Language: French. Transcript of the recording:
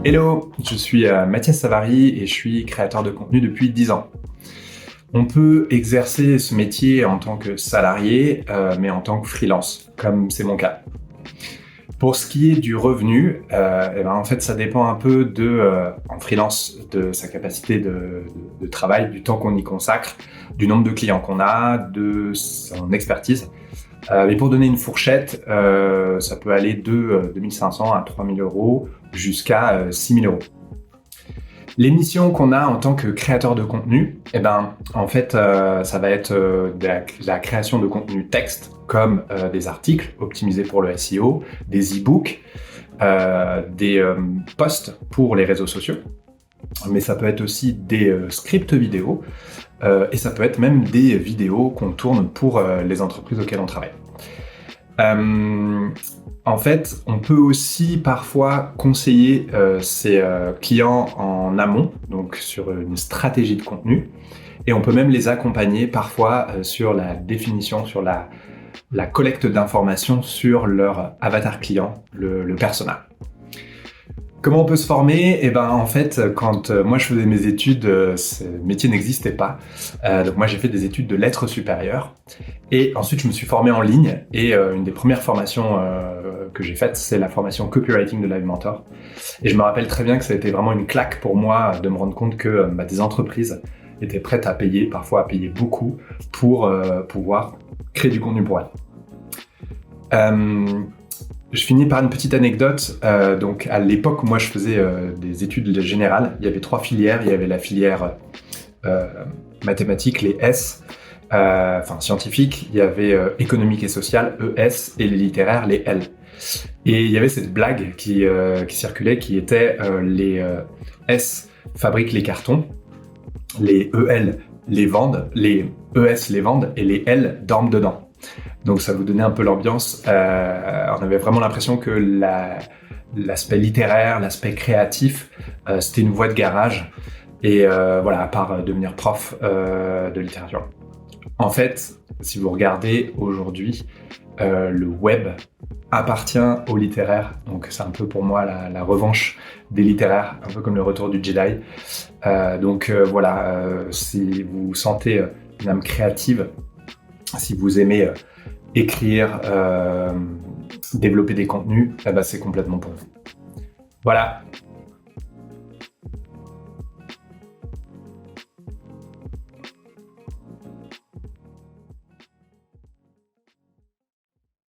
Hello, je suis Mathias Savary et je suis créateur de contenu depuis 10 ans. On peut exercer ce métier en tant que salarié, mais en tant que freelance, comme c'est mon cas. Pour ce qui est du revenu, en fait, ça dépend un peu en freelance, de sa capacité de travail, du temps qu'on y consacre, du nombre de clients qu'on a, de son expertise. Mais pour donner une fourchette, ça peut aller de 2500 à 3000 euros jusqu'à 6000 euros. Les missions qu'on a en tant que créateur de contenu, en fait, ça va être de la création de contenu texte, comme des articles optimisés pour le SEO, des e-books, des posts pour les réseaux sociaux, mais ça peut être aussi des scripts vidéo, et ça peut être même des vidéos qu'on tourne pour les entreprises auxquelles on travaille. En fait, on peut aussi parfois conseiller ses clients en amont, donc sur une stratégie de contenu, et on peut même les accompagner parfois sur la définition, sur la collecte d'informations sur leur avatar client, le persona. Comment on peut se former ? En fait, quand moi je faisais mes études, ce métier n'existait pas. Donc moi j'ai fait des études de lettres supérieures. Et ensuite je me suis formé en ligne. Et une des premières formations que j'ai faites, c'est la formation Copywriting de Live Mentor. Et je me rappelle très bien que ça a été vraiment une claque pour moi de me rendre compte que des entreprises étaient prêtes à payer, parfois à payer beaucoup, pour pouvoir créer du contenu pour elles. Je finis par une petite anecdote. Donc à l'époque, moi je faisais des études générales. Il y avait 3 filières. Il y avait la filière mathématiques, les S, scientifiques. Il y avait économique et social, ES, et les littéraires, les L. Et il y avait cette blague qui circulait, qui était les S fabriquent les cartons, les EL les vendent, les ES les vendent et les L dorment dedans. Donc ça vous donnait un peu l'ambiance. On avait vraiment l'impression que l'aspect littéraire, l'aspect créatif, c'était une voie de garage. Et à part devenir prof de littérature. En fait, si vous regardez aujourd'hui, le web appartient aux littéraires. Donc c'est un peu pour moi la revanche des littéraires, un peu comme le retour du Jedi. Si vous sentez une âme créative, si vous aimez écrire, développer des contenus, c'est complètement pour vous. Voilà.